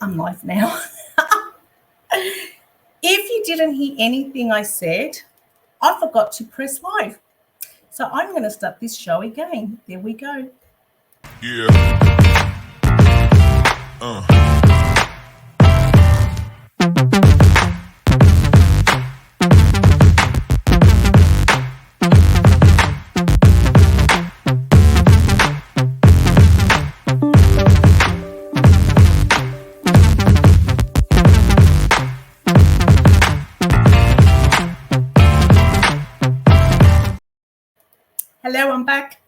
I'm live now. If you didn't hear anything I said, I forgot to press live. So I'm going to start this show again. There we go. Yeah. Hello, I'm back.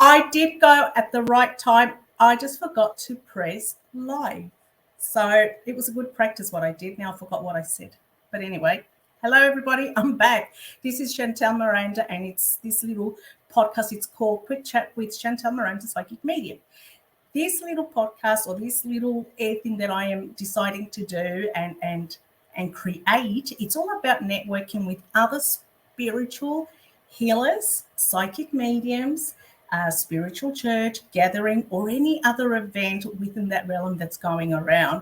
I did go at the right time. I just forgot to press live. So it was a good practice what I did. Now I forgot what I said. But anyway, hello everybody. I'm back. This is Chantel Miranda, and it's this little podcast. It's called Quick Chat with Chantel Miranda, Psychic Medium. This little podcast or this little thing that I am deciding to do and create, it's all about networking with other spiritual healers, psychic mediums, spiritual church gathering, or any other event within that realm that's going around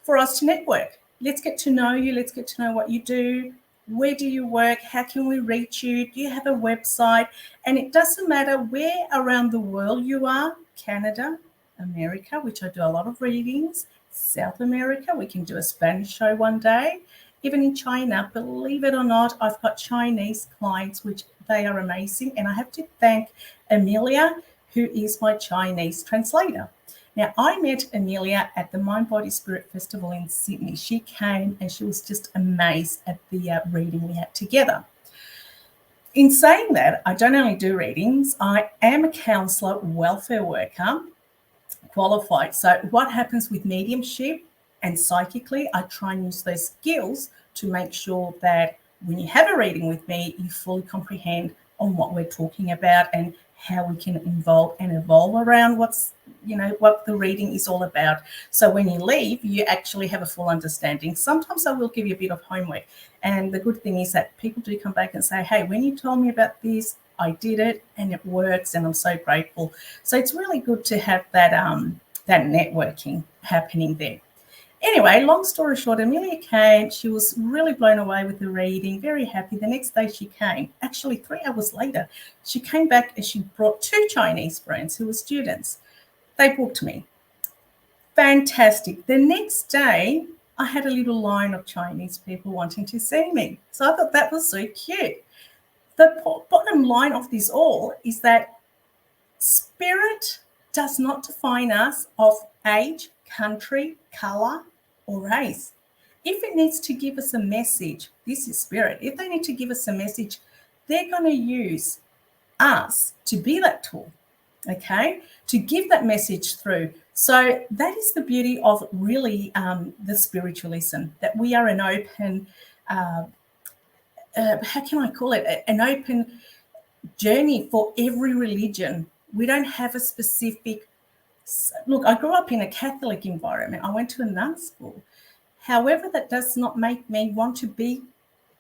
for us to network. Let's get to know you. Let's get to know what you do. Where do you work? How can we reach you? Do you have a website? And it doesn't matter where around the world you are, Canada, America, which I do a lot of readings, South America, we can do a Spanish show one day. Even in China, believe it or not, I've got Chinese clients, which they are amazing. And I have to thank Amelia, who is my Chinese translator. Now, I met Amelia at the Mind Body Spirit Festival in Sydney. She came and she was just amazed at the reading we had together. In saying that, I don't only do readings, I am a counsellor, welfare worker, qualified. So what happens with mediumship and psychically, I try and use those skills to make sure that when you have a reading with me, you fully comprehend on what we're talking about and how we can involve and evolve around what the reading is all about. So when you leave, you actually have a full understanding. Sometimes I will give you a bit of homework. And the good thing is that people do come back and say, hey, when you told me about this, I did it and it works and I'm so grateful. So it's really good to have that networking happening there. Anyway, long story short, Amelia came. She was really blown away with the reading, very happy. The next day she came, actually 3 hours later, she came back and she brought 2 Chinese friends who were students. They booked me. Fantastic. The next day, I had a little line of Chinese people wanting to see me. So I thought that was so cute. The bottom line of this all is that spirit does not define us of age, country, color, or race. If it needs to give us a message, this is spirit. If they need to give us a message, they're going to use us to be that tool, okay, to give that message through. So that is the beauty of really the spiritualism, that we are an open, how can I call it, an open journey for every religion. We don't have a specific, look, I grew up in a Catholic environment. I went to a nun school. However, that does not make me want to be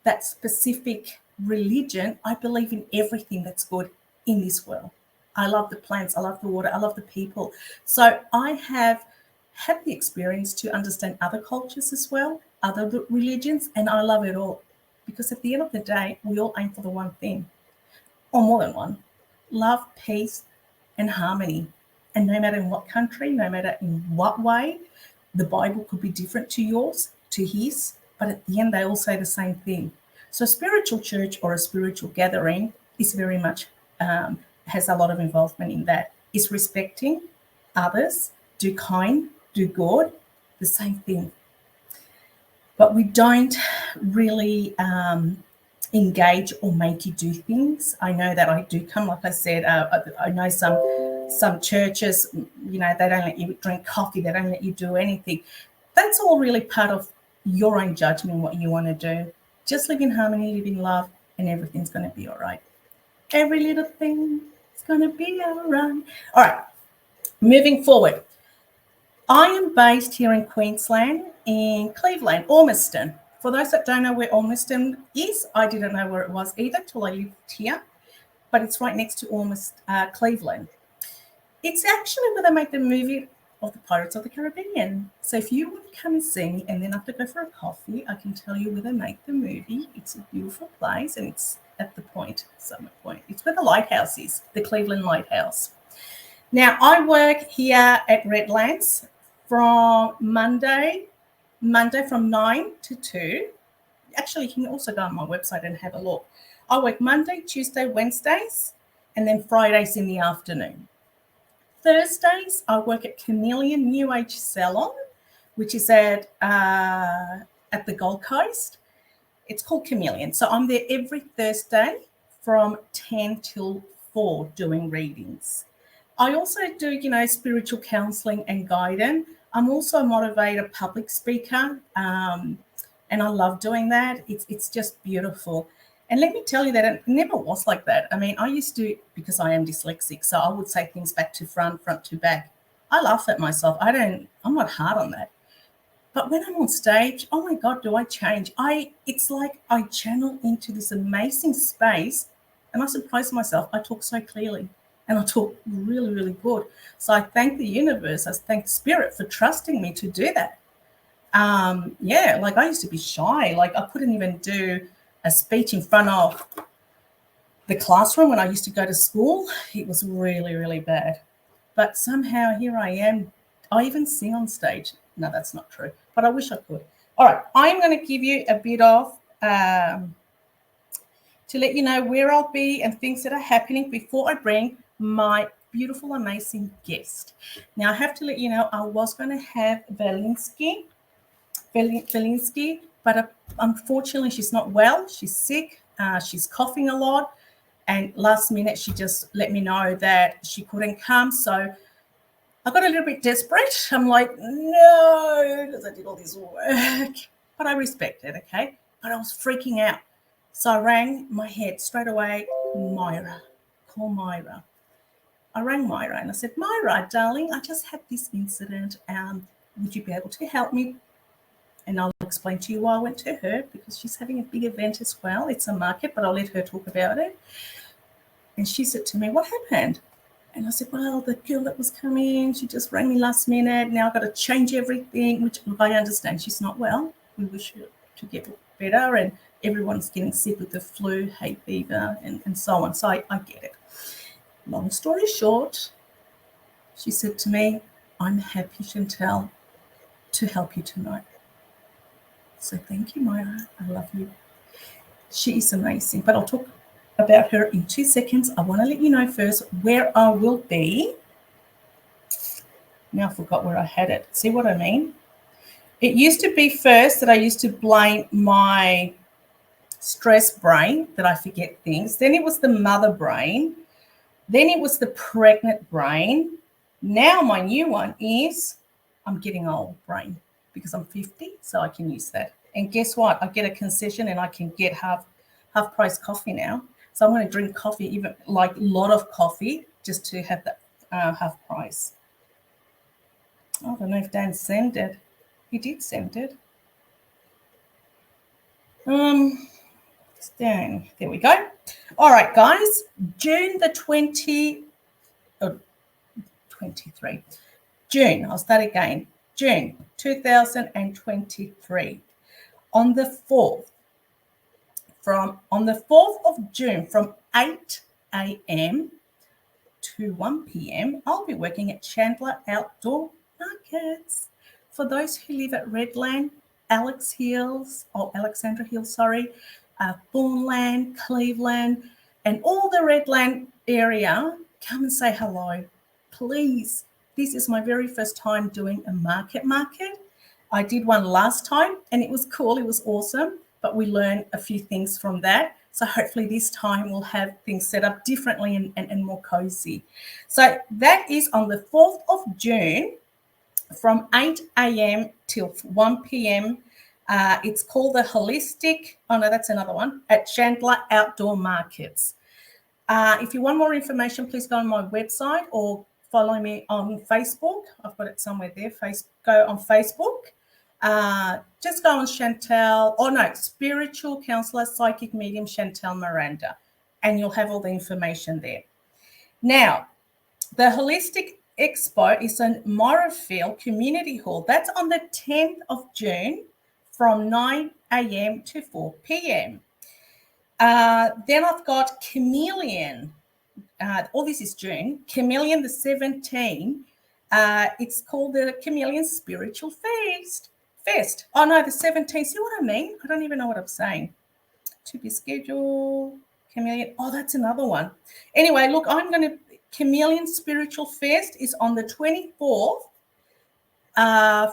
that specific religion. I believe in everything that's good in this world. I love the plants, I love the water, I love the people. So I have had the experience to understand other cultures as well, other religions, and I love it all. Because at the end of the day, we all aim for the one thing, or more than one: love, peace, and harmony. And no matter in what country, no matter in what way, the Bible could be different to yours, to his, but at the end, they all say the same thing. So a spiritual church or a spiritual gathering is very much, has a lot of involvement in that. Is respecting others, do kind, do good, the same thing. But we don't really engage or make you do things. I know that I do come, like I said, I know some churches, they don't let you drink coffee, they don't let you do anything. That's all really part of your own judgment, what you want to do. Just live in harmony, live in love, and everything's going to be all right. Every little thing is going to be all right. All right, moving forward. I am based here in Queensland, in Cleveland, Ormiston. For those that don't know where Ormiston is, I didn't know where it was either till I lived here, but it's right next to Cleveland. It's actually where they make the movie of the Pirates of the Caribbean. So if you want to come and see me and then have to go for a coffee, I can tell you where they make the movie. It's a beautiful place and it's at the Point, Summer Point. It's where the lighthouse is, the Cleveland Lighthouse. Now, I work here at Redlands from Monday from 9 to 2. Actually, you can also go on my website and have a look. I work Monday, Tuesday, Wednesdays, and then Fridays in the afternoon. Thursdays, I work at Chameleon New Age Salon, which is at the Gold Coast. It's called Chameleon. So I'm there every Thursday from 10 till 4 doing readings. I also do, spiritual counseling and guidance. I'm also a motivator public speaker, and I love doing that. It's just beautiful. And let me tell you that it never was like that. I mean, I used to, because I am dyslexic, so I would say things back to front to back. I laugh at myself. I'm not hard on that. But when I'm on stage, oh my God, do I change? It's like I channel into this amazing space and I surprise myself. I talk so clearly and I talk really, really good. So I thank the universe. I thank Spirit for trusting me to do that. Like I used to be shy. Like I couldn't even do a speech in front of the classroom when I used to go to school. It was really, really bad. But somehow here I am. I even sing on stage. No, that's not true, but I wish I could. All right, I'm going to give you a bit of, to let you know where I'll be and things that are happening before I bring my beautiful, amazing guest. Now, I have to let you know I was going to have Valinsky, but unfortunately she's not well. She's sick. She's coughing a lot. And last minute, she just let me know that she couldn't come. So I got a little bit desperate. I'm like, no, because I did all this work. But I respect it, okay? But I was freaking out. So I rang my head straight away, Myra. Call Myra. I rang Myra and I said, Myra, darling, I just had this incident. Would you be able to help me? And I'll explain to you why I went to her, because she's having a big event as well. It's a market, but I'll let her talk about it. And she said to me, what happened? And I said, well, the girl that was coming, she just rang me last minute. Now I've got to change everything, which I understand she's not well. We wish her to get better. And everyone's getting sick with the flu, hay fever, and so on. So I get it. Long story short, she said to me, I'm happy, Chantel, to help you tonight. So thank you, Myra. I love you. She is amazing. But I'll talk about her in 2 seconds. I want to let you know first where I will be. Now I forgot where I had it. See what I mean? It used to be first that I used to blame my stress brain, that I forget things. Then it was the mother brain. Then it was the pregnant brain. Now my new one is I'm getting old brain, because I'm 50, so I can use that. And guess what? I get a concession and I can get half price coffee now. So I'm going to drink coffee, even like a lot of coffee, just to have that half price. I don't know if Dan sent it. He did send it. Dan, there we go. All right, guys. June the 23. June, I'll start again. June 2023. On the 4th of June, from 8 a.m. to 1 p.m., I'll be working at Chandler Outdoor Markets. For those who live at Redland, Alexandra Hills, Thornland, Cleveland, and all the Redland area, come and say hello. Please. This is my very first time doing a market. I did one last time and it was cool. It was awesome, but we learned a few things from that. So hopefully this time we'll have things set up differently and more cozy. So that is on the 4th of June from 8 a.m. till 1 p.m. It's called the Holistic, that's another one, at Chandler Outdoor Markets. If you want more information, please go on my website or follow me on Facebook. I've got it somewhere there. Go on Facebook. Just go on Spiritual Counselor, Psychic Medium Chantel Miranda, and you'll have all the information there. Now, the Holistic Expo is in Morrowfield Community Hall. That's on the 10th of June from 9 a.m. to 4 p.m. Then I've got Chameleon. All this is June. Chameleon the 17th. It's called the Chameleon Spiritual Fest. Oh, no, the 17th. See what I mean? I don't even know what I'm saying. To be scheduled. Chameleon. Oh, that's another one. Anyway, look, Chameleon Spiritual Fest is on the 24th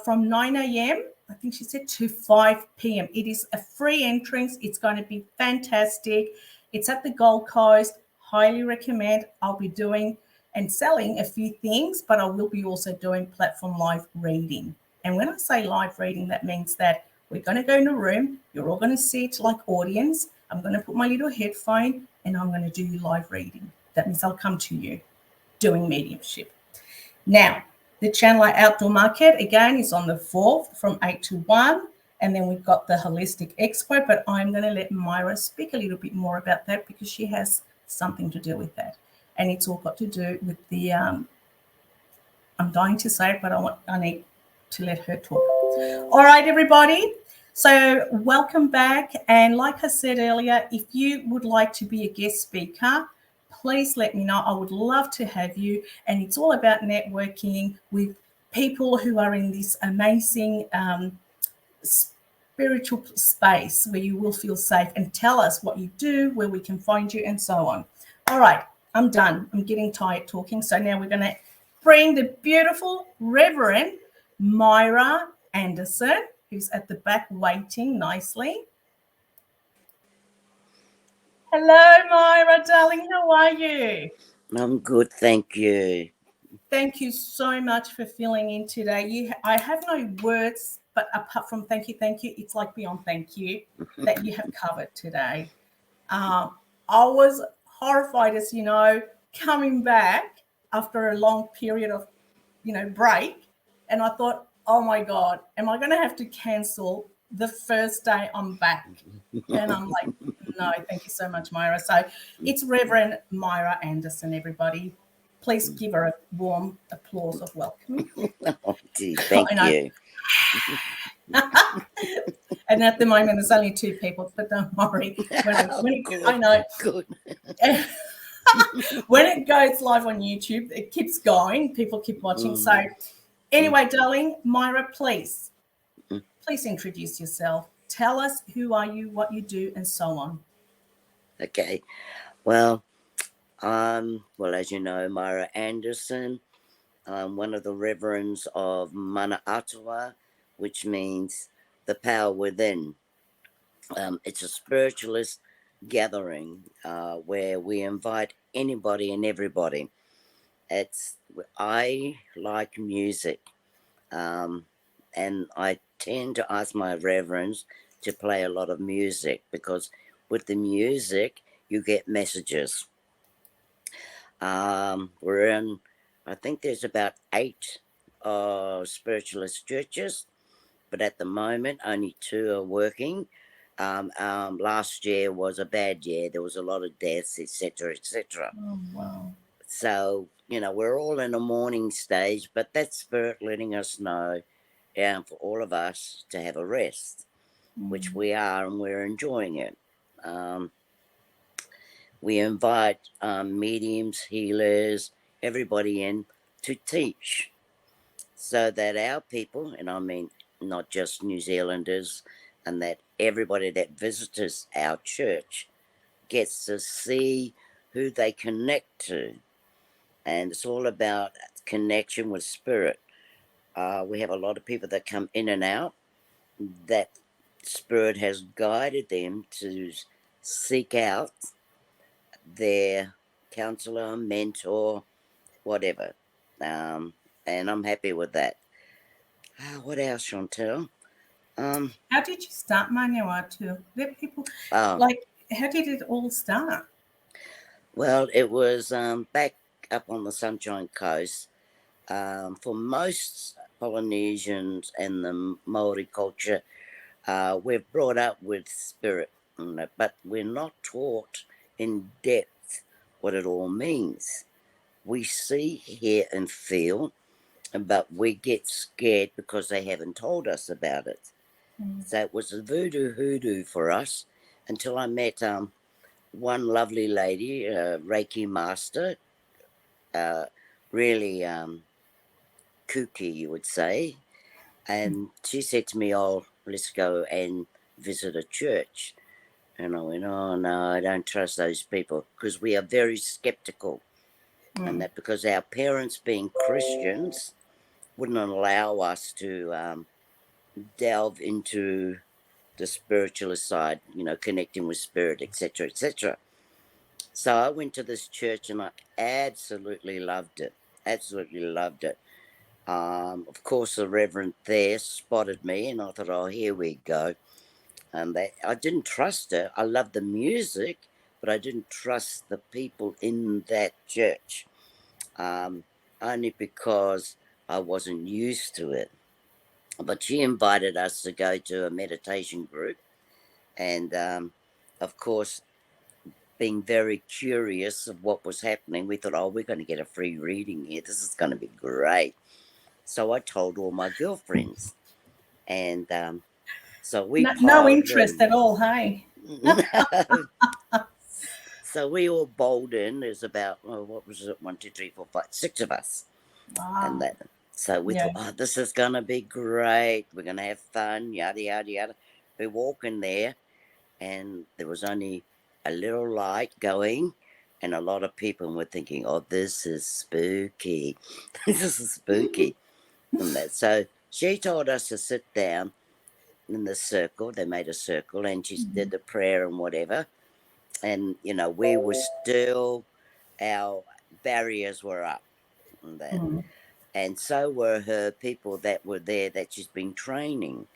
from 9 a.m. I think she said to 5 p.m. It is a free entrance. It's going to be fantastic. It's at the Gold Coast. Highly recommend. I'll be doing and selling a few things, but I will be also doing platform live reading. And when I say live reading, that means that we're going to go in a room. You're all going to sit like audience. I'm going to put my little headphone and I'm going to do live reading. That means I'll come to you doing mediumship. Now, the Chandler Outdoor Market, again, is on the 4th from 8 to 1. And then we've got the Holistic Expo, but I'm going to let Myra speak a little bit more about that because she has something to do with that. And it's all got to do with the, I'm dying to say it, but I need to let her talk. All right, everybody. So welcome back. And like I said earlier, if you would like to be a guest speaker, please let me know. I would love to have you. And it's all about networking with people who are in this amazing spiritual space where you will feel safe, and tell us what you do, where we can find you, and so on. All right, I'm done. I'm getting tired talking. So now we're going to bring the beautiful Reverend Myra Anderson, who's at the back waiting nicely. Hello, Myra, darling. How are you? I'm good, thank you. Thank you so much for filling in today. I have no words, but apart from thank you, it's like beyond thank you that you have covered today. I was horrified, as you know, coming back after a long period of, break. And I thought, oh my God, am I going to have to cancel the first day I'm back? And I'm like, no, thank you so much, Myra. So it's Reverend Myra Anderson, everybody. Please give her a warm applause of welcome. Oh, gee, thank you. And at the moment, there's only 2 people, but don't worry. I know. Good. When it goes live on YouTube, it keeps going. People keep watching. So anyway, darling, Myra, please introduce yourself. Tell us who are you, what you do, and so on. Okay. Well, as you know, Myra Anderson. I'm one of the reverends of Mana Atua, which means the power within. It's a spiritualist gathering where we invite anybody and everybody. I like music, and I tend to ask my reverends to play a lot of music because with the music you get messages. We're in, I think there's about 8 spiritualist churches, but at the moment only 2 are working. Last year was a bad year. There was a lot of deaths, etc., etc. Oh, wow. So, we're all in a mourning stage, but that's spirit letting us know for all of us to have a rest, which we are, and we're enjoying it. We invite mediums, healers, everybody in to teach so that our people, and I mean not just New Zealanders, and that everybody that visits our church gets to see who they connect to. And it's all about connection with spirit. We have a lot of people that come in and out that spirit has guided them to seek out their counselor, mentor, whatever. And I'm happy with that. What else, Chantel? How did you start Manawa to let people, how did it all start? Well, it was back up on the Sunshine Coast. For most Polynesians and the Maori culture, we're brought up with spirit, but we're not taught in depth what it all means. we see, hear, and feel, but we get scared because they haven't told us about it. Mm. So it was a voodoo hoodoo for us until I met one lovely lady, Reiki master, really kooky, you would say. And she said to me, "Oh, let's go and visit a church." And I went, "Oh, no, I don't trust those people," because we are very skeptical. And that because our parents, being Christians, wouldn't allow us to delve into the spiritualist side, connecting with spirit, etc., etc. So I went to this church and I absolutely loved it. Absolutely loved it. Of course, the Reverend there spotted me, and I thought, "Oh, here we go." And I didn't trust her. I loved the music, but I didn't trust the people in that church, um, only because I wasn't used to it. But she invited us to go to a meditation group, and of course, being very curious of what was happening, we thought, "Oh, we're going to get a free reading here. This is going to be great." So I told all my girlfriends, and so we No piled interest in. at all, hey? So we all bowled in. There's about, what was it, 1, 2, 3, 4, 5, 6 of us, and Wow. that. So we Yeah. thought, "Oh, this is gonna be great. We're gonna have fun, yada yada yada." We walk in there, and there was only a little light going, and a lot of people were thinking, "Oh, this is spooky. This is spooky," and that. So she told us to sit down in the circle. They made a circle, and she did the prayer and whatever. And we were still, our barriers were up, and that, Mm. and so were her people that were there that she's been training.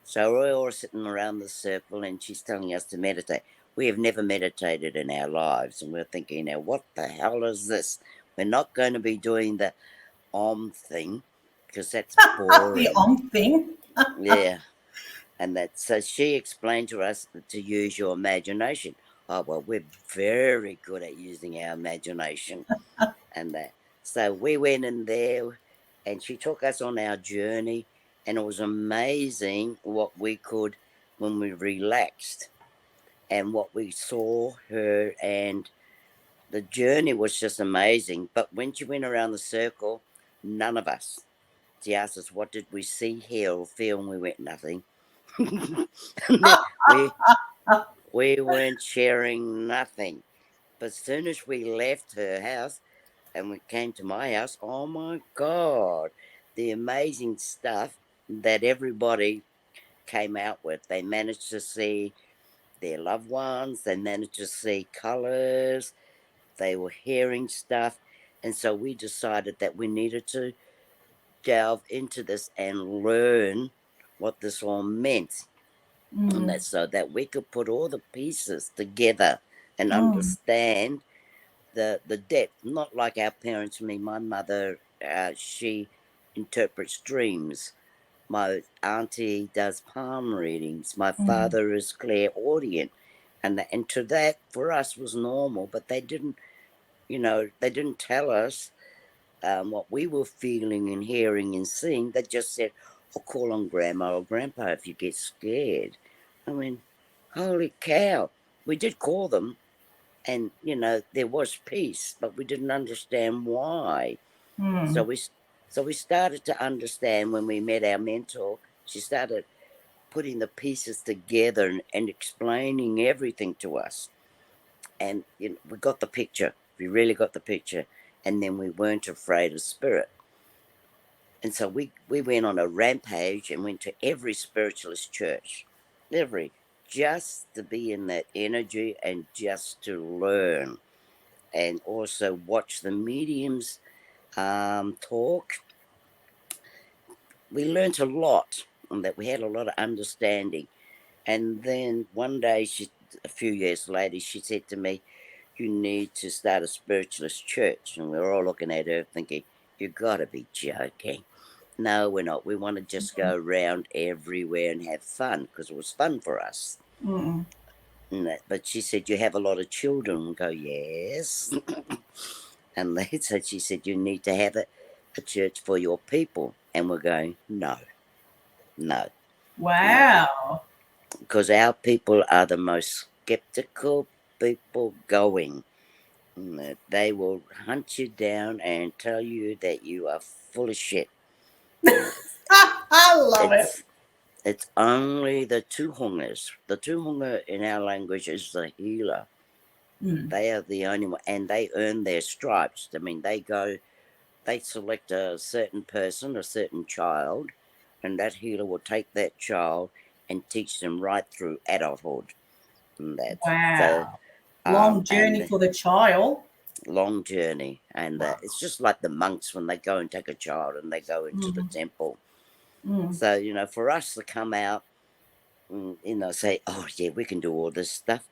So we're all sitting around the circle, and she's telling us to meditate. We have never meditated in our lives, and we're thinking, "Now, what the hell is this? We're not going to be doing the Om thing because that's The boring." om thing. Yeah. And that, so she explained to us to use your imagination. Oh, well, we're very good at using our imagination, and that. So we went in there, and she took us on our journey, and it was amazing what we could, when we relaxed, and what we saw, heard, and the journey was just amazing. But when she went around the circle, none of us. She asked us, "What did we see, hear, or feel?" And we went, "Nothing." we we weren't sharing nothing. But as soon as we left her house and we came to my house, oh my God, the amazing stuff that everybody came out with. They managed to see their loved ones, they managed to see colors, they were hearing stuff. And so we decided that we needed to delve into this and learn what this all meant. And Mm. that so that we could put all the pieces together and Mm. understand the depth. Not like our parents. My mother, she interprets dreams. My auntie does palm readings. My Mm. father is clairaudient, and to that for us was normal. But they didn't tell us what we were feeling and hearing and seeing. They just said, "I'll call on grandma or grandpa if you get scared." I mean, holy cow. We did call them, and, there was peace, but we didn't understand why. So Mm. we started to understand when we met our mentor. She started putting the pieces together and explaining everything to us. And we got the picture. We really got the picture. And then we weren't afraid of spirit. And so we went on a rampage and went to every spiritualist church, every, just to be in that energy and just to learn, and also watch the mediums talk. We learnt a lot, and that we had a lot of understanding. And then one day, a few years later, she said to me, "You need to start a spiritualist church." And we were all looking at her thinking, "You gotta be joking." No, we're not. We want to just go around everywhere and have fun because it was fun for us. Mm. But she said, "You have a lot of children." We go, "Yes." And they said, she said, you need to have a church for your people. And we're going, no, no, Wow. because our people are the most skeptical people going. They will hunt you down and tell you that you are full of shit. I love it. It's only the tuhungas. The tuhunga in our language is the healer. Mm. They are the only one, and they earn their stripes. I mean, they select a certain person, a certain child, and that healer will take that child and teach them right through adulthood. And that's so, Wow. Long journey and for the child. long journey. And it's just like the monks when they go and take a child and they go into the Mm. temple. Mm. So, for us to come out and, say, oh, yeah, we can do all this stuff.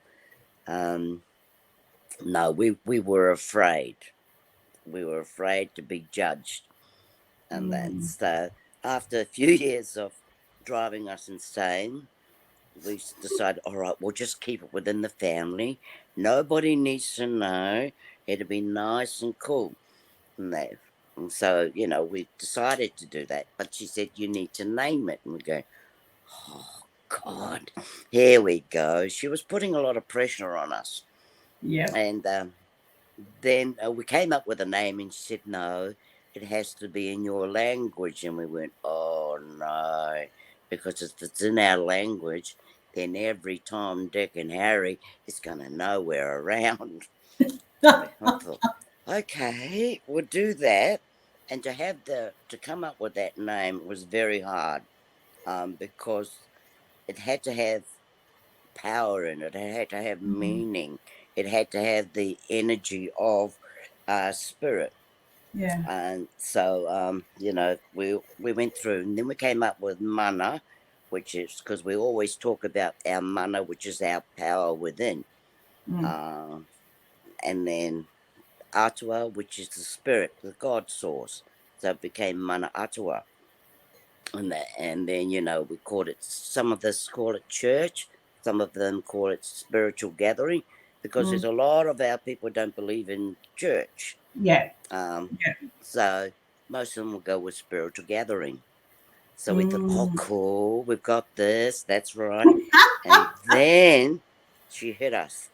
No, we were afraid. We were afraid to be judged. And Mm. so after a few years of driving us insane, we decided, all right, we'll just keep it within the family. Nobody needs to know. It'll be nice and cool. And that. And so, we decided to do that. But she said, you need to name it. And we go, oh, God, here we go. She was putting a lot of pressure on us. Yeah. And then we came up with a name and she said, no, it has to be in your language. And we went, oh, no, because if it's in our language, then every Tom, Dick, and Harry is going to know we're around. I thought, okay, we'll do that. And to come up with that name was very hard, because it had to have power in it. It had to have Mm. meaning. It had to have the energy of spirit. Yeah. And so, we went through, and then we came up with mana, which is because we always talk about our mana, which is our power within. Mm. And then atua, which is the spirit, the God source. So it became mana atua. And then we called it. Some of us call it church. Some of them call it spiritual gathering, because Mm. there's a lot of our people don't believe in church. Yeah. Um, Yeah. so most of them will go with spiritual gathering. So we thought, oh, Mm. cool, we've got this. That's right. And then she hit us.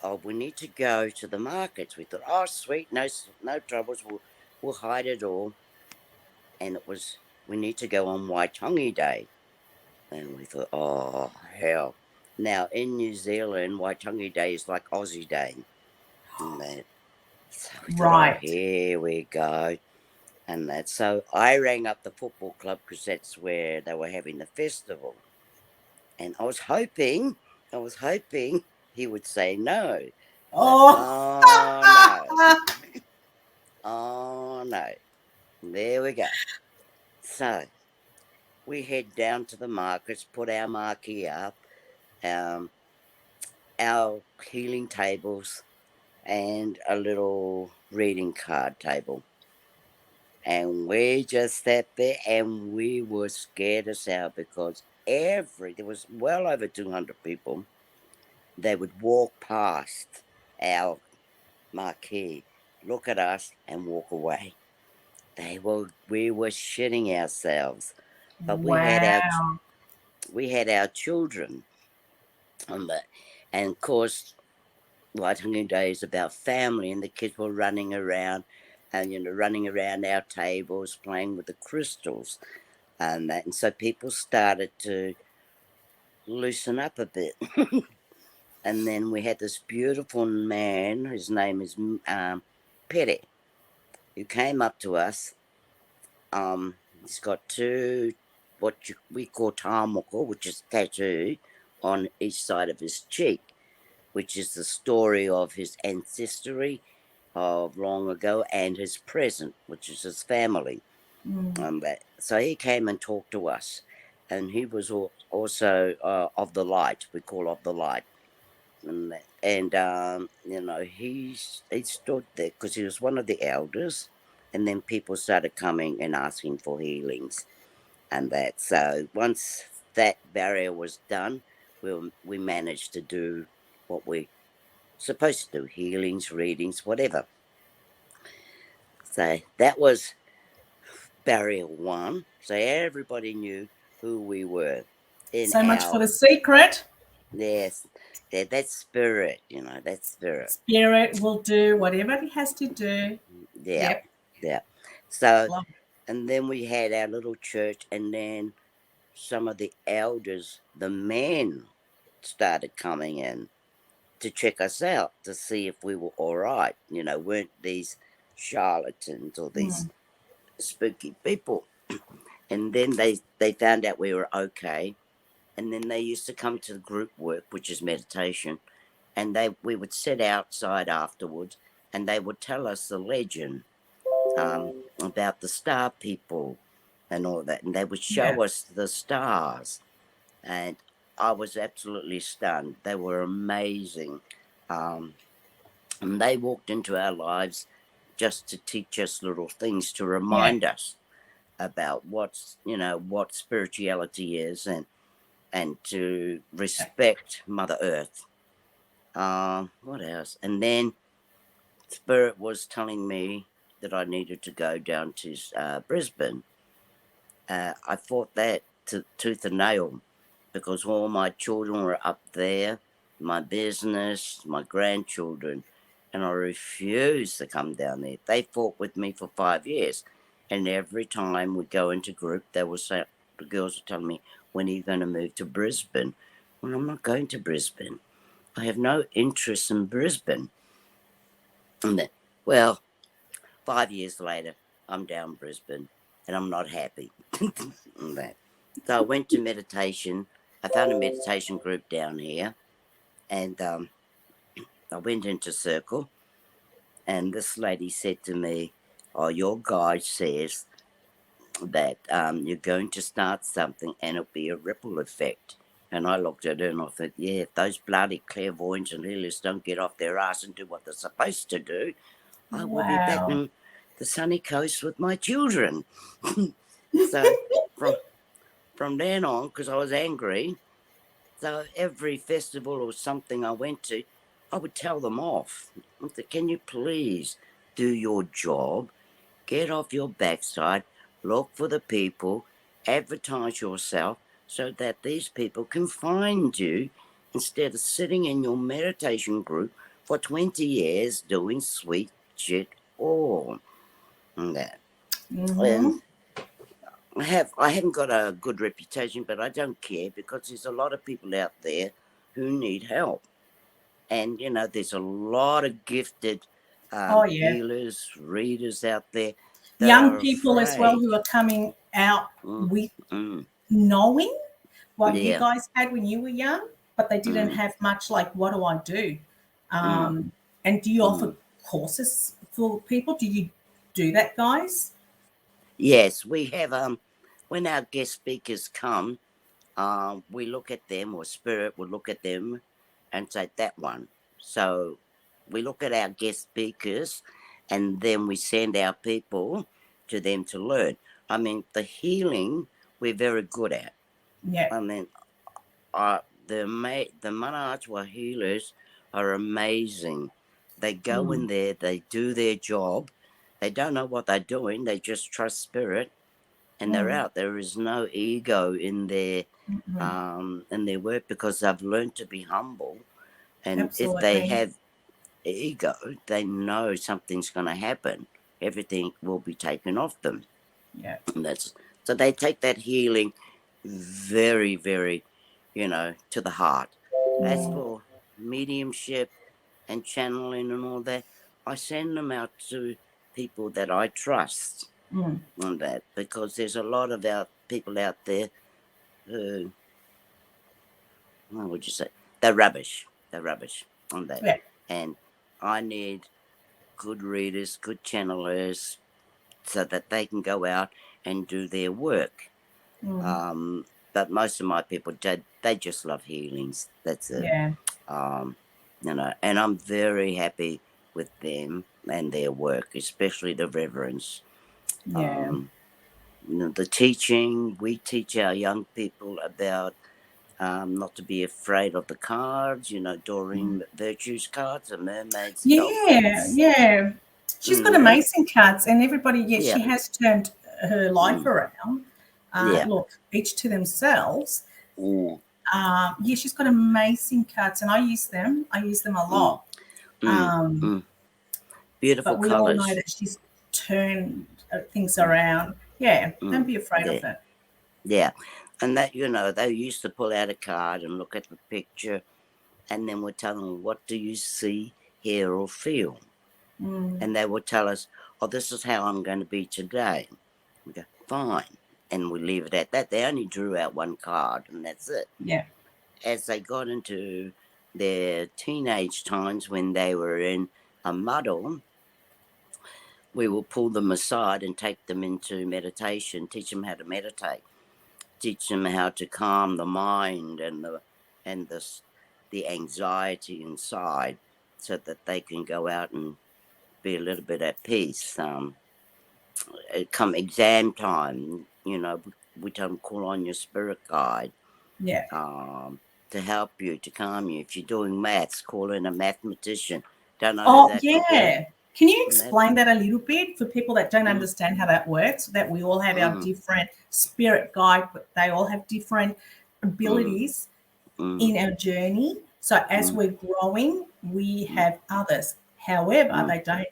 Oh, we need to go to the markets. We thought, oh, sweet, no troubles. We'll hide it all. And it was, we need to go on Waitangi Day. And we thought, oh, hell. Now, in New Zealand, Waitangi Day is like Aussie Day. And that, so we thought, oh, Right. here we go. And that, so I rang up the football club because that's where they were having the festival. And I was hoping he would say no. But, Oh. oh, no. Oh, no. There we go. So we head down to the markets, put our marquee up, um, our healing tables, and a little reading card table. And we just sat there and we were scared as hell because there was well over 200 people. They would walk past our marquee, look at us, and walk away. We were shitting ourselves, but Wow. we had our children on the, and of course, Waitangi Day is about family, and the kids were running around, and running around our tables, playing with the crystals, and that, and so people started to loosen up a bit. And then we had this beautiful man, his name is Pere, who came up to us. He's got two, we call tamoko, which is tattoo, on each side of his cheek, which is the story of his ancestry of long ago and his present, which is his family. Mm. So he came and talked to us, and he was also of the light. We call of the light, he stood there because he was one of the elders, and then people started coming and asking for healings, and that. So once that barrier was done, we managed to do what we supposed to do: healings, readings, whatever. So that was barrier one. So everybody knew who we were in So much for our, the secret. yes, that spirit, that spirit. Spirit will do whatever it has to do. Yeah, Yep. yeah. So, Love and then we had our little church, and then some of the elders, the men, started coming in to check us out to see if we were all right. Weren't these charlatans or it. these spooky people? And then they found out we were okay. And then they used to come to the group work, which is meditation, and we would sit outside afterwards, and they would tell us the legend about the star people and all that, and they would Yeah. show us the stars, and I was absolutely stunned. They were amazing, and they walked into our lives just to teach us little things to Yeah. remind us about what spirituality is, and to respect Mother Earth. What else? And then Spirit was telling me that I needed to go down to Brisbane. I fought that tooth and nail because all my children were up there, my business, my grandchildren, and I refused to come down there. They fought with me for 5 years, and every time we go into group, the girls were telling me, "When are you going to move to Brisbane?" Well, I'm not going to Brisbane. I have no interest in Brisbane. And then, well, 5 years later, I'm down Brisbane, and I'm not happy. That. So I went to meditation. I found a meditation group down here, and I went into Circle, and this lady said to me, "Oh, your guide says that you're going to start something, and it'll be a ripple effect." And I looked at her and I thought, yeah, if those bloody clairvoyants and healers don't get off their ass and do what they're supposed to do, I will be back Wow. in the sunny coast with my children. So from then on, because I was angry, so every festival or something I went to, I would tell them off. I said, "Can you please do your job? Get off your backside, look for the people, advertise yourself so that these people can find you instead of sitting in your meditation group for 20 years doing sweet shit all." And that. And Mm-hmm. I haven't got a good reputation, but I don't care because there's a lot of people out there who need help. And there's a lot of gifted Oh, yeah. healers, readers out there that Young are people as well afraid. who are coming out Mm, with mm, knowing what you yeah. guys had when you were young, but they didn't Mm, have much like, what do I do? mm, And do you offer mm. courses for people? Do you do that, guys? Yes, we have. When our guest speakers come, we look at them, or Spirit will look at them, and say that one. So we look at our guest speakers, and then we send our people to them to learn. I mean, the healing we're very good at. Yeah. I mean, uh, the Manajwa healers are amazing. They go in Mm. there, they do their job. They don't know what they're doing. They just trust Spirit, and they're Mm. out. There is no ego Mm-hmm. in their work because they've learned to be humble. And if they Absolutely. have ego, they know something's going to happen. Everything will be taken off them. Yeah. And so they take that healing very, very, to the heart. As Mm. for mediumship and channeling and all that, I send them out to people that I trust Mm. on that, because there's a lot of people out there who, what would you say, they're rubbish. They're rubbish on that. Yeah. And I need good readers, good channelers, so that they can go out and do their work. Mm. But most of my people, they just love healings. That's it. Yeah. Um, and I'm very happy with them and their work, especially the reverends. Yeah. The teaching, we teach our young people about not to be afraid of the cards, Doreen Virtue's cards, the mermaids, Yeah. dolphins. Yeah. She's got amazing cards, and everybody, yes, Yeah. she has turned her life around. Yeah. Look, each to themselves. Mm. Yeah, she's got amazing cards, and I use them. I use them a lot. Beautiful But we all know colours. that she's turned things around. Yeah, don't be afraid of it. Yeah. And that, they used to pull out a card and look at the picture, and then we'd tell them, what do you see, hear, or feel? And they would tell us, oh, this is how I'm going to be today. We go, fine. And we leave it at that. They only drew out one card, and that's it. Yeah. As they got into their teenage times, when they were in a muddle, we will pull them aside and take them into meditation, teach them how to meditate, teach them how to calm the mind and the anxiety inside, so that they can go out and be a little bit at peace. Come exam time, we tell them, call on your spirit guide. Yeah. To help you, to calm you. If you're doing maths, call in a mathematician. Don't know Oh, that. yeah. Can you explain that a little bit for people that don't understand how that works? That we all have our different spirit guide, but they all have different abilities in our journey. So as we're growing, we have others. However, they don't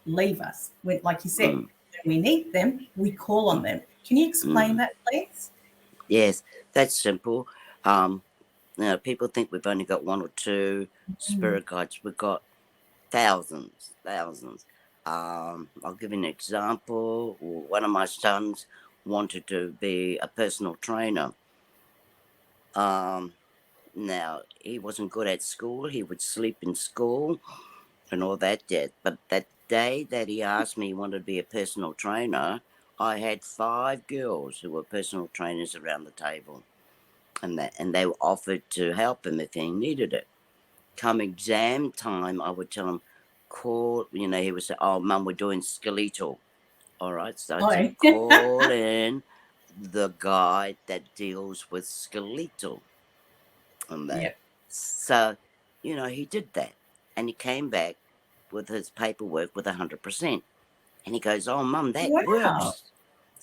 leave us. Like you said, when we need them, we call on them. Can you explain that, please? Yes, that's simple. People think we've only got one or two spirit guides. We've got thousands. I'll give you an example. One of my sons wanted to be a personal trainer. Now, he wasn't good at school. He would sleep in school and all that. But that day that he asked me he wanted to be a personal trainer, I had 5 girls who were personal trainers around the table. And they were offered to help him if he needed it. Come exam time, I would tell him, call, he would say, oh, Mum, we're doing skeletal. All right, so I said, call in the guy that deals with skeletal. And that. Yeah. So, he did that. And he came back with his paperwork with 100%. And he goes, oh, Mum, that works.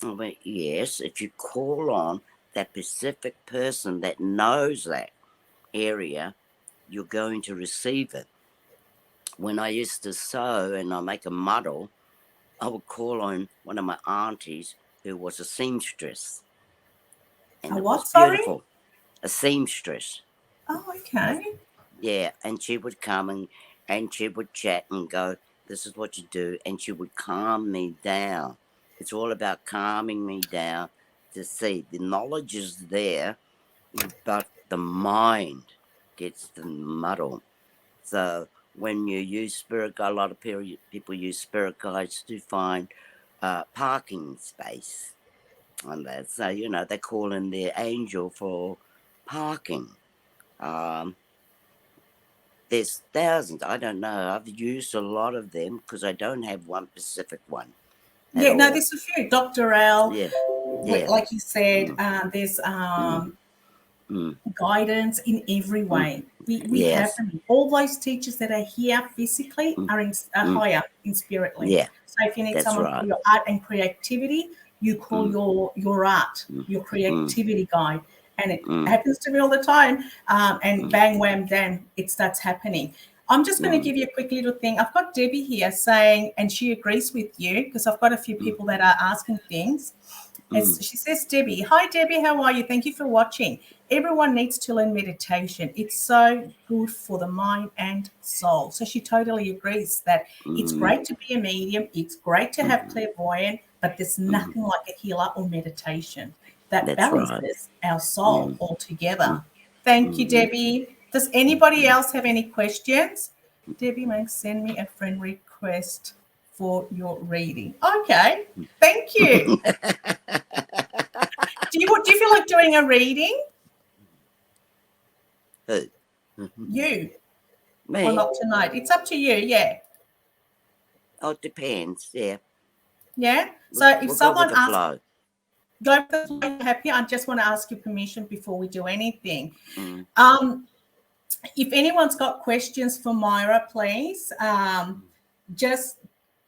I went, yes, if you call on that specific person that knows that area, you're going to receive it. When I used to sew and I make a muddle, I would call on one of my aunties who was a seamstress. And it was beautiful. A seamstress. Oh, okay. Yeah, and she would come and she would chat and go, this is what you do. And she would calm me down. It's all about calming me down to see the knowledge is there, but the mind gets the muddle. So when you use spirit guide, a lot of people use spirit guides to find parking space on that. So, they call in their angel for parking. There's thousands. I don't know. I've used a lot of them because I don't have one specific one. Yeah, no, there's a few. Dr. Al, like you said, there's guidance in every way. We have them. All those teachers that are here physically are higher in spiritly. Yeah. So if you need someone for your art and creativity, you call your art, your creativity guide. And it happens to me all the time. And bang, wham, damn, it starts happening. I'm just going to give you a quick little thing. I've got Debbie here saying, and she agrees with you because I've got a few people that are asking things. As she says, Debbie, hi, Debbie, how are you? Thank you for watching. Everyone needs to learn meditation. It's so good for the mind and soul. So she totally agrees that it's great to be a medium. It's great to have clairvoyant, but there's nothing like a healer or meditation that balances our soul altogether. Thank you, Debbie. Does anybody else have any questions? Debbie may send me a friend request for your reading. Okay, thank you. Do you feel like doing a reading? Who? You. Me? Or not tonight? It's up to you, yeah. Oh, it depends, yeah. Yeah? So if someone asks, flow. go with the flow, happy. I just want to ask your permission before we do anything. If anyone's got questions for Myra, please just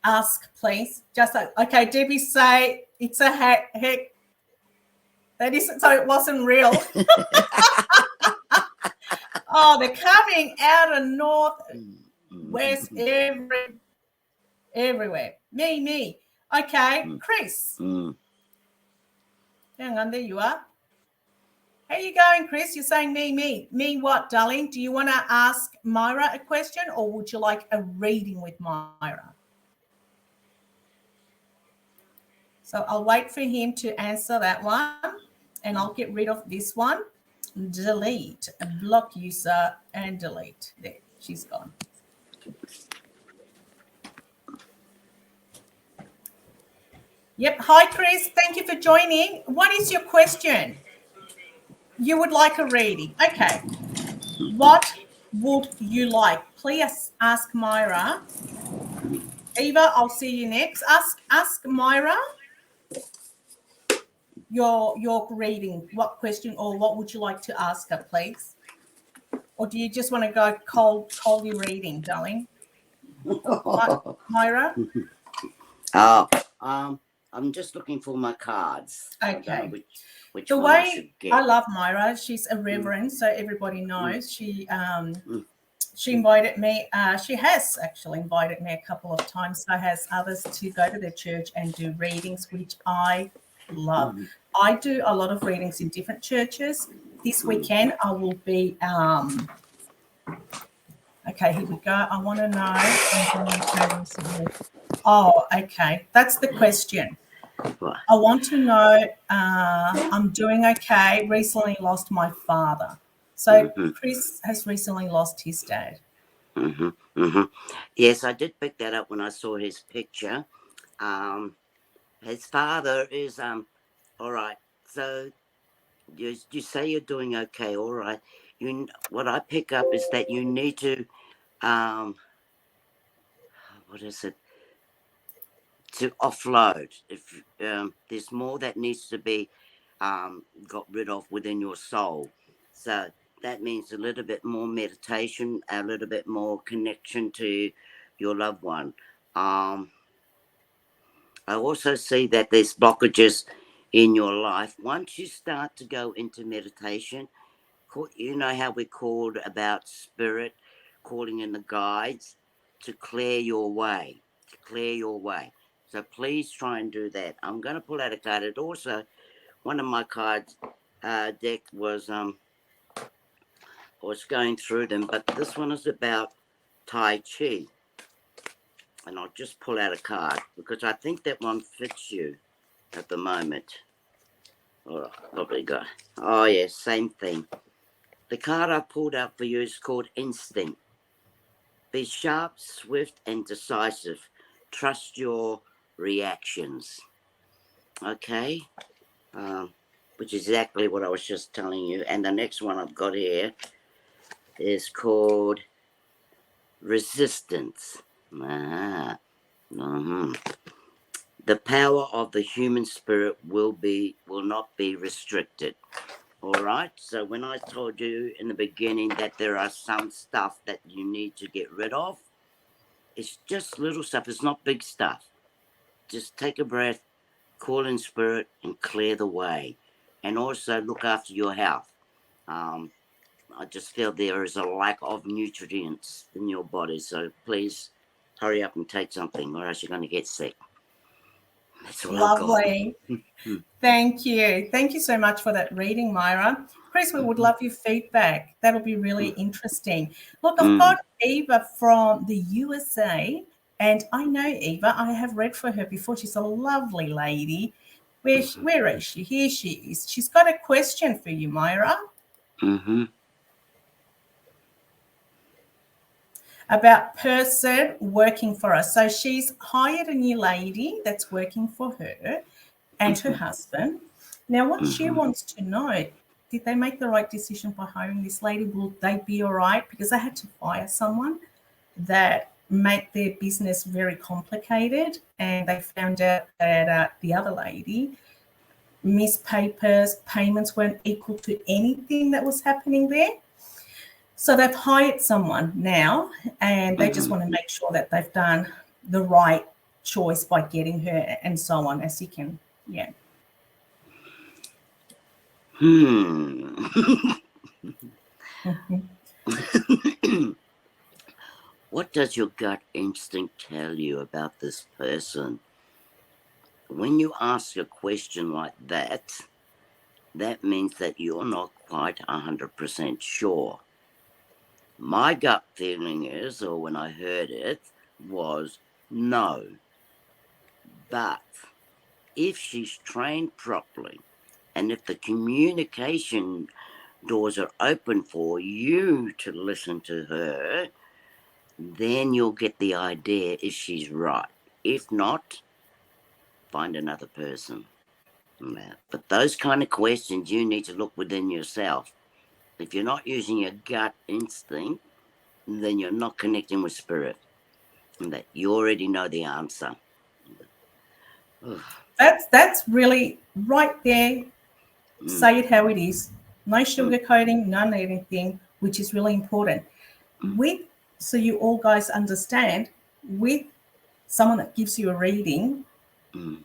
ask, please? Just okay, Debbie, say it's a heck. That isn't, so it wasn't real. Oh, they're coming out of north, west, everywhere. Me. Okay, Chris. Hang on, there you are. How you going, Chris? You're saying me. Me what, darling? Do you want to ask Myra a question, or would you like a reading with Myra? So I'll wait for him to answer that one, and I'll get rid of this one. Delete, block user, and delete. There, she's gone. Yep. Hi, Chris. Thank you for joining. What is your question? You would like a reading. Okay. What would you like? Please ask Myra. Eva, I'll see you next. Ask Myra your reading. What question or what would you like to ask her, please? Or do you just want to go coldly reading, darling? Myra? I'm just looking for my cards. Okay. Which the one I way should get. I love Myra, she's a reverend, so everybody knows. She invited me. She has actually invited me a couple of times. So has others to go to their church and do readings, which I love. I do a lot of readings in different churches. This weekend I will be. Okay, here we go. I want to know. Oh, okay. That's the question. I want to know, I'm doing okay. Recently lost my father. So Chris has recently lost his dad. Yes, I did pick that up when I saw his picture. His father is, all right. So you say you're doing okay. All right. What I pick up is that you need to, what is it? To offload. If there's more that needs to be got rid of within your soul. So that means a little bit more meditation, a little bit more connection to your loved one. I also see that there's blockages in your life. Once you start to go into meditation, you know how we called about spirit, calling in the guides to clear your way, So please try and do that. I'm going to pull out a card. It also, one of my cards deck was going through them, but this one is about Tai Chi. And I'll just pull out a card because I think that one fits you at the moment. All right, probably go. Oh, yes, same thing. The card I pulled out for you is called Instinct. Be sharp, swift, and decisive. Trust your reactions. Okay? Which is exactly what I was just telling you. And the next one I've got here is called Resistance. The power of the human spirit will not be restricted. All right. So when I told you in the beginning that there are some stuff that you need to get rid of, it's just little stuff. It's not big stuff. Just take a breath, call in spirit, and clear the way. And also look after your health. I just feel there is a lack of nutrients in your body. So please hurry up and take something or else you're going to get sick. That's all Lovely. Thank you. Thank you so much for that reading, Myra. Chris, we would love your feedback. That'll be really interesting. Look, I've got Eva from the USA, and I know Eva. I have read for her before. She's a lovely lady. Where is she? Here she is. She's got a question for you, Myra. About person working for us. So she's hired a new lady that's working for her and her husband. Now, what she wants to know, did they make the right decision by hiring this lady? Will they be all right? Because they had to fire someone that made their business very complicated, and they found out that the other lady missed papers, payments weren't equal to anything that was happening there. So they've hired someone now, and they just want to make sure that they've done the right choice by getting her and so on as you can. Yeah. What does your gut instinct tell you about this person? When you ask a question like that, that means that you're not quite 100% sure. My gut feeling is, or when I heard it, was no. But if she's trained properly, and if the communication doors are open for you to listen to her, then you'll get the idea if she's right. If not, find another person. But those kind of questions, you need to look within yourself. If you're not using your gut instinct, then you're not connecting with spirit. And that you already know the answer. That's really right there. Say it how it is. No sugarcoating, none anything, which is really important. So you all guys understand, with someone that gives you a reading,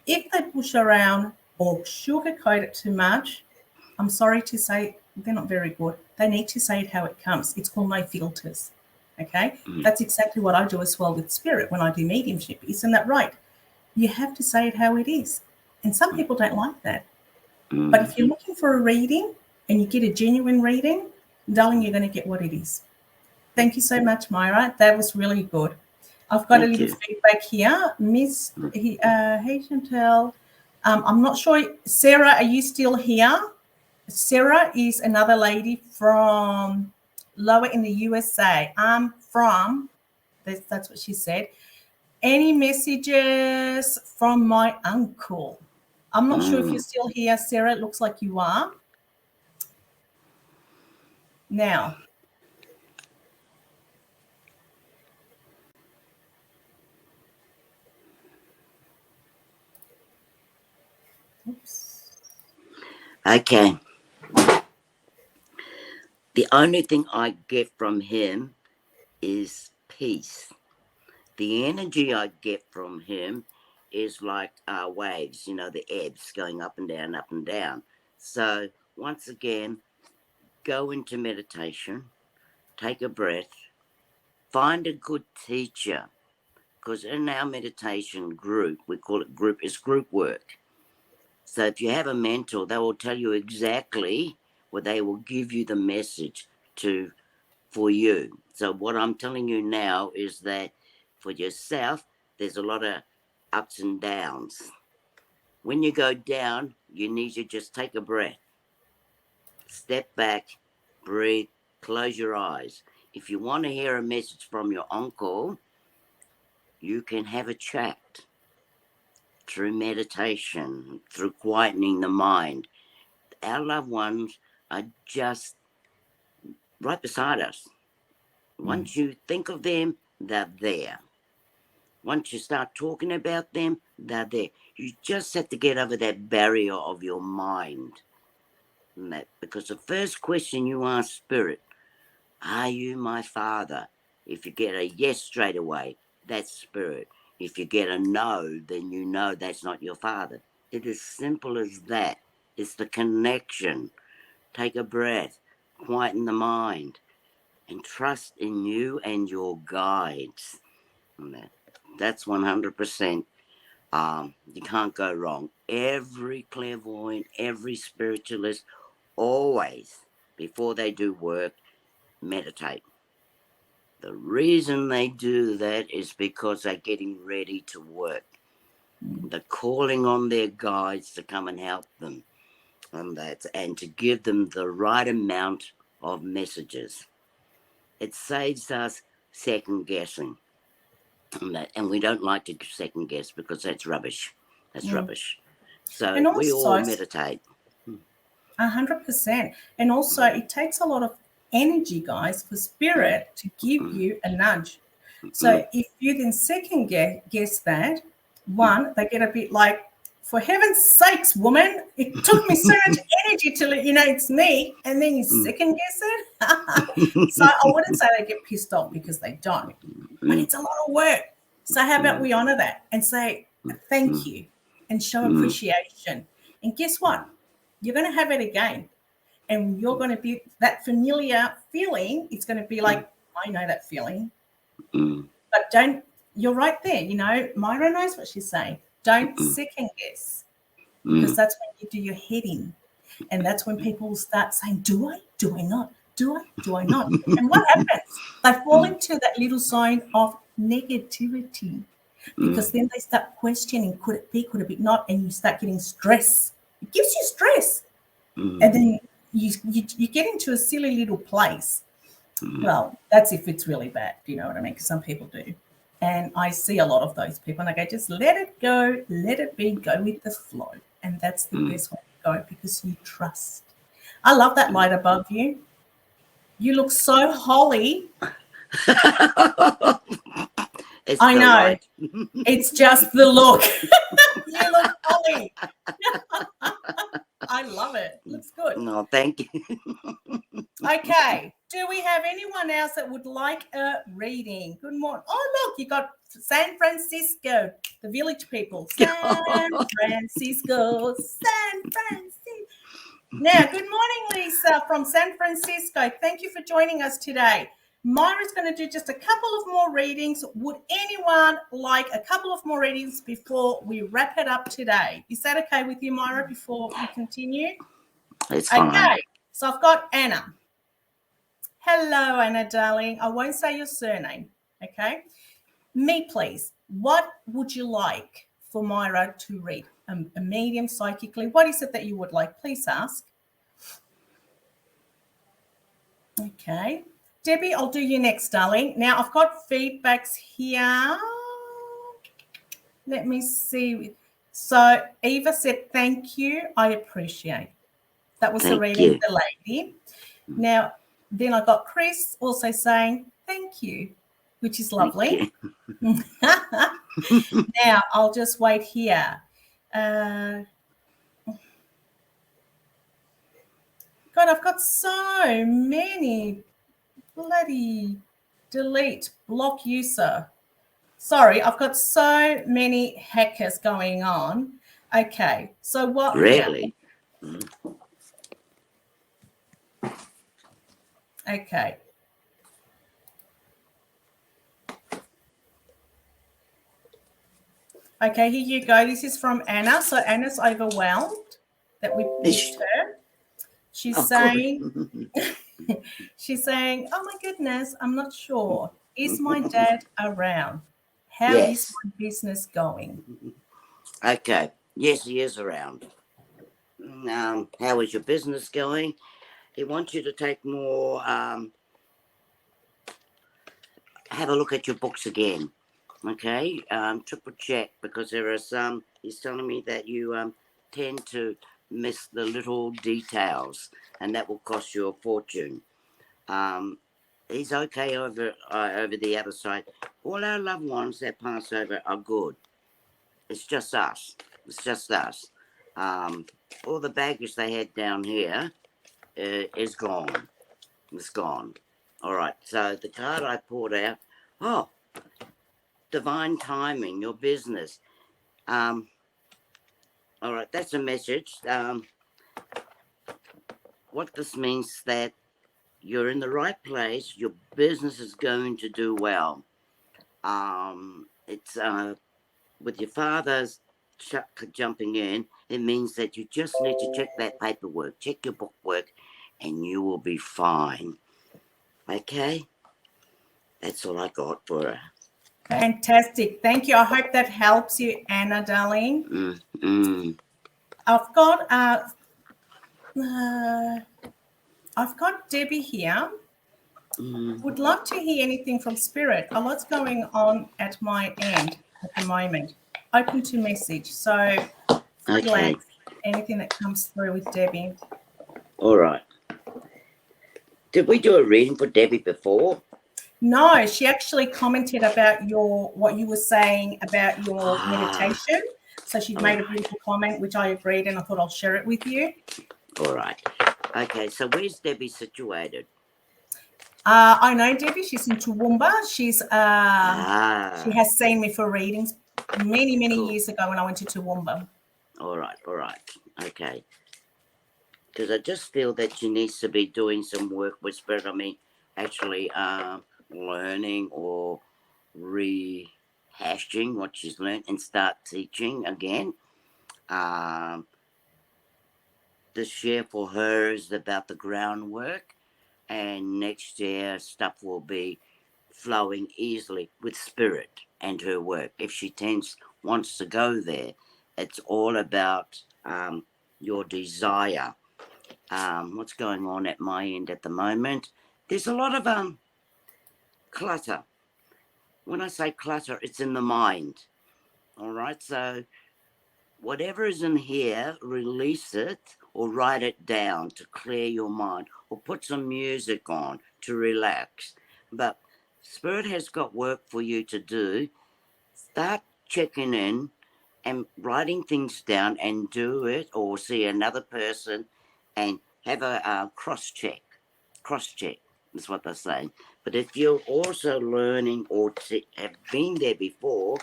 if they push around or sugarcoat it too much, I'm sorry to say, they're not very good. They need to say it how it comes. It's called no filters. Okay? That's exactly what I do as well with spirit when I do mediumship. Isn't that right? You have to say it how it is. And some people don't like that. But if you're looking for a reading and you get a genuine reading, darling, you're going to get what it is. Thank you so much, Myra. That was really good. I've got a little feedback here. Miss Chantel, I'm not sure. Sarah, are you still here? Sarah is another lady from lower in the USA. I'm from, that's what she said. Any messages from my uncle? I'm not sure if you're still here, Sarah. It looks like you are. Now, oops. Okay. The only thing I get from him is peace. The energy I get from him is like waves, the ebbs going up and down, up and down. So once again, go into meditation, take a breath, find a good teacher, because in our meditation group, we call it it's group work. So if you have a mentor, they will tell you exactly, or they will give you the message for you. So what I'm telling you now is that for yourself, there's a lot of ups and downs. When you go down, you need to just take a breath. Step back, breathe, close your eyes. If you want to hear a message from your uncle, you can have a chat through meditation, through quietening the mind. Our loved ones are just right beside us. Once you think of them, they're there. Once you start talking about them, they're there. You just have to get over that barrier of your mind. Because the first question you ask spirit, are you my father? If you get a yes straight away, that's spirit. If you get a no, then you know that's not your father. It is simple as that. It's the connection. Take a breath, quieten the mind, and trust in you and your guides. That's 100%. You can't go wrong. Every clairvoyant, every spiritualist, always, before they do work, meditate. The reason they do that is because they're getting ready to work. They're calling on their guides to come and help them. And to give them the right amount of messages. It saves us second guessing. And we don't like to second guess because that's rubbish. That's rubbish. So and also, we all meditate. 100%. And also, it takes a lot of energy, guys, for spirit to give you a nudge. So if you then second guess that, one, they get a bit like, for heaven's sakes, woman, it took me so much energy to let you know it's me, and then you second guess it. So I wouldn't say they get pissed off, because they don't. But it's a lot of work. So how about we honor that and say thank you and show appreciation? And guess what? You're going to have it again. And you're going to be that familiar feeling. It's going to be like, I know that feeling. But you're right there. You know, Myra knows what she's saying. Don't second guess, because that's when you do your head in. And that's when people start saying, do I? Do I not? Do I not? And what happens? They fall into that little zone of negativity, because then they start questioning, could it be, could it be not? And you start getting stress. It gives you stress. And then you get into a silly little place. Well, that's if it's really bad, you know what I mean? Because some people do. And I see a lot of those people, and I go, just let it go, let it be, go with the flow. And that's the best way to go, because you trust. I love that light above you. You look so holy. It's I the know. light. It's just the look. You look holy. I love it. Looks good. No, thank you. Okay. Do we have anyone else that would like a reading? Good morning. Oh, look, you got San Francisco, the village people. San Francisco, San Francisco. Now, good morning, Lisa from San Francisco. Thank you for joining us today. Myra's going to do just a couple of more readings. Would anyone like a couple of more readings before we wrap it up today? Is that okay with you, Myra, before we continue? It's fine. Okay, so I've got Anna. Hello, Anna, darling. I won't say your surname, okay? Me, please. What would you like for Myra to read? A medium, psychically? What is it that you would like? Please ask. Okay. Debbie, I'll do you next, darling. Now, I've got feedbacks here. Let me see. So, Eva said, thank you. I appreciate. That was the reading of the lady. Now, then I got Chris also saying, thank you, which is lovely. Now, I'll just wait here. God, I've got so many. Bloody delete, block user. Sorry, I've got so many hackers going on. Okay, so what? Really? Okay. Okay, here you go. This is from Anna. So Anna's overwhelmed that we missed her. She's saying, she's saying, oh my goodness, I'm not sure. Is my dad around? How is my business going? Okay. Yes, he is around. How is your business going? He wants you to take more, have a look at your books again. Okay? Triple check, because there are some, he's telling me that you tend to miss the little details, and that will cost you a fortune. He's okay over the other side. All our loved ones that pass over are good. It's just us. It's just us. All the baggage they had down here is gone. It's gone. All right. So the card I pulled out. Oh, divine timing. Your business. All right. That's a message. What this means that you're in the right place. Your business is going to do well. It's with your father's jumping in. It means that you just need to check that paperwork, check your bookwork, and you will be fine. Okay? That's all I got for her. Fantastic. Thank you. I hope that helps you, Anna, darling. I've got Debbie here. Would love to hear anything from Spirit. A lot's going on at my end at the moment. Open to message. So, freelance, anything that comes through with Debbie. All right. Did we do a reading for Debbie before? No, she actually commented about what you were saying about your meditation. So she made a beautiful comment, which I agreed, and I thought I'll share it with you. All right. Okay, so where's Debbie situated? I know Debbie. She's in Toowoomba. She has seen me for readings many Cool. years ago when I went to Toowoomba. All right. Okay. Because I just feel that she needs to be doing some work with spirit. I mean, actually learning or rehashing what she's learned and start teaching again. This year for her is about the groundwork, and next year stuff will be flowing easily with spirit and her work. If she wants to go there, it's all about your desire. What's going on at my end at the moment? There's a lot of clutter. When I say clutter, it's in the mind. All right, so whatever is in here, release it or write it down to clear your mind, or put some music on to relax. But Spirit has got work for you to do. Start checking in and writing things down and do it, or see another person and have a cross check. Cross check is what they're saying. But if you're also learning or have been there before,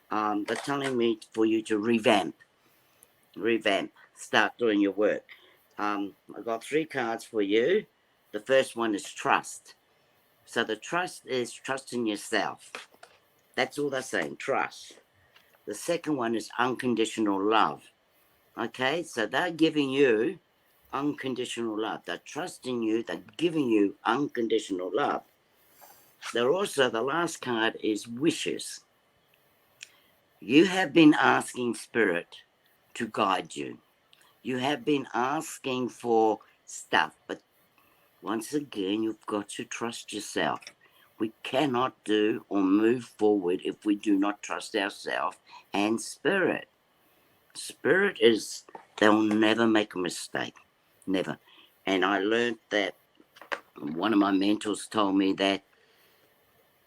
they're telling me for you to revamp, start doing your work. I got 3 cards for you. The first one is trust. So the trust is trusting yourself. That's all they're saying, trust. The second one is unconditional love. Okay, so they're giving you unconditional love. They're trusting you, they're giving you unconditional love. They're also, the last card is wishes. You have been asking Spirit to guide you. You have been asking for stuff, but once again, you've got to trust yourself. We cannot do or move forward if we do not trust ourselves and Spirit. Spirit is, they'll never make a mistake. Never. And I learned that one of my mentors told me that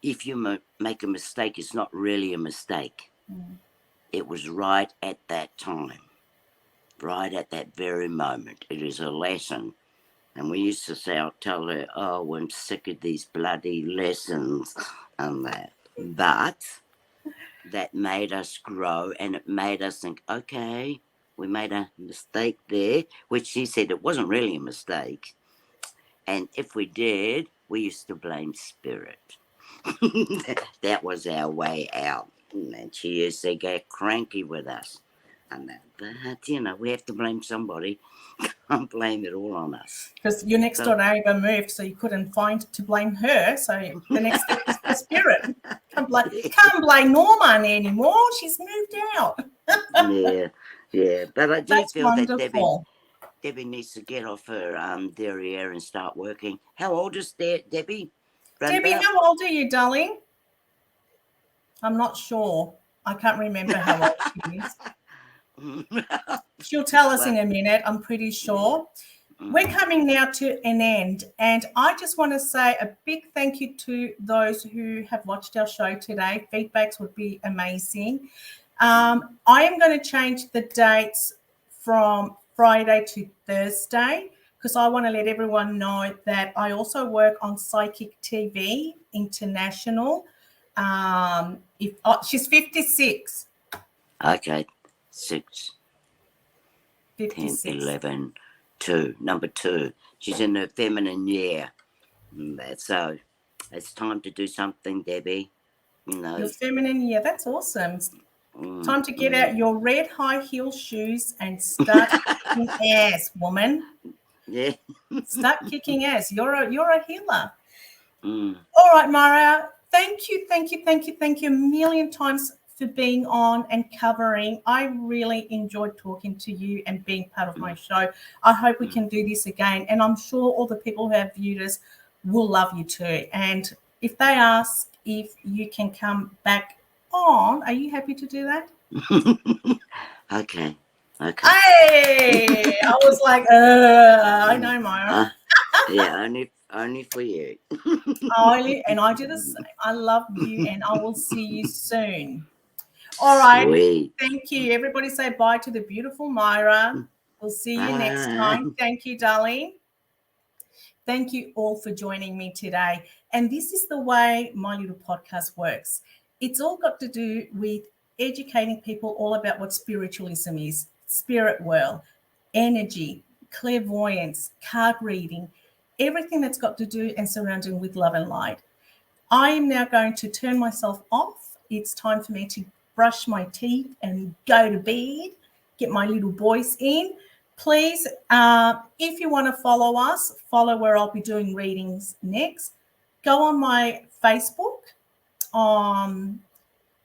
if you make a mistake, it's not really a mistake. It was right at that time. Right at that very moment. It is a lesson. And we used to say, I'll tell her, oh, I'm sick of these bloody lessons and that. But that made us grow, and it made us think, okay, we made a mistake there, which she said it wasn't really a mistake. And if we did, we used to blame Spirit. That was our way out. And she used to get cranky with us. And that, but, you know, we have to blame somebody. Can't blame it all on us. Because your next door neighbour moved, so you couldn't find to blame her. So the next step is for Spirit. Can't blame Norma anymore. She's moved out. Yeah. But I do That's feel wonderful. that Debbie needs to get off her derriere and start working. How old is Debbie? Debbie, how old are you, darling? I'm not sure. I can't remember how old she is. She'll tell us in a minute, I'm pretty sure. We're coming now to an end, and I just want to say a big thank you to those who have watched our show today. Feedbacks would be amazing. I am going to change the dates from Friday to Thursday because I want to let everyone know that I also work on Psychic TV International. She's 56. Okay, 6, 56. 10, 11, 2, number 2. She's in her feminine year. So it's time to do something, Debbie. You know. Your feminine year, that's awesome. It's time to get out your red high heel shoes and start kicking ass, woman. Yeah. Start kicking ass. You're a healer. All right, Mara. Thank you a million times for being on and covering. I really enjoyed talking to you and being part of my show. I hope we can do this again. And I'm sure all the people who have viewed us will love you too. And if they ask if you can come back on, are you happy to do that? Okay. Hey! I was like, I know, Myra. Yeah, only for you. And I do the same. I love you, and I will see you soon. All right. Sweet. Thank you. Everybody say bye to the beautiful Myra. We'll see you next time. Thank you, darling. Thank you all for joining me today. And this is the way my little podcast works. It's all got to do with educating people all about what spiritualism is, spirit world, energy, clairvoyance, card reading, everything that's got to do and surrounding with love and light. I am now going to turn myself off. It's time for me to brush my teeth and go to bed, get my little boys in. Please, if you want to follow us, follow where I'll be doing readings next. Go on my Facebook,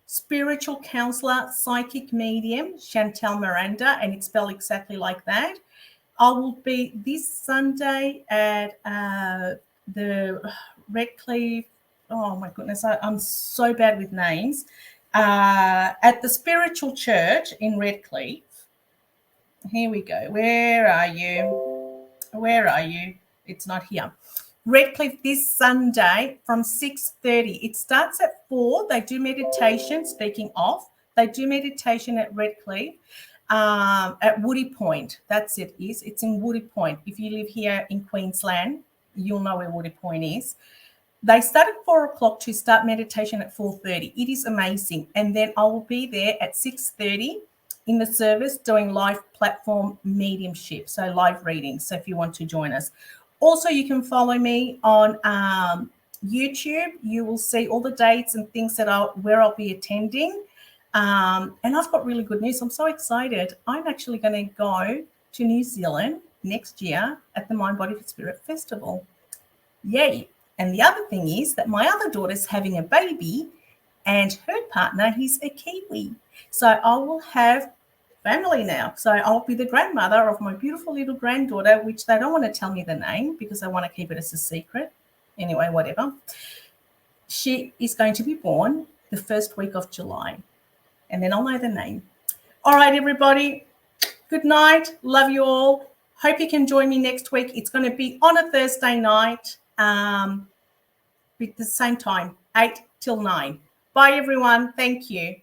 spiritual counselor, psychic medium, Chantel Miranda, and it's spelled exactly like that. I will be this Sunday at the Redcliffe. Oh my goodness, I'm so bad with names. At the Spiritual Church in Redcliffe. Here we go. Where are you? Where are you? It's not here. Redcliffe this Sunday from 6:30. It starts at 4. They do meditation, speaking of. They do meditation at Redcliffe, at Woody Point. That's it. It's in Woody Point. If you live here in Queensland, you'll know where Woody Point is. They start at 4 o'clock to start meditation at 4:30. It is amazing. And then I will be there at 6:30 in the service doing live platform mediumship, so live readings. So if you want to join us. Also, you can follow me on YouTube. You will see all the dates and things where I'll be attending. And I've got really good news. I'm so excited. I'm actually going to go to New Zealand next year at the Mind, Body, Spirit Festival. Yay. And the other thing is that my other daughter's having a baby and her partner, he's a Kiwi. So I will have family now. So I'll be the grandmother of my beautiful little granddaughter, which they don't want to tell me the name because they want to keep it as a secret. Anyway, whatever. She is going to be born the first week of July. And then I'll know the name. All right, everybody. Good night. Love you all. Hope you can join me next week. It's going to be on a Thursday night at the same time, 8 till 9. Bye, everyone. Thank you.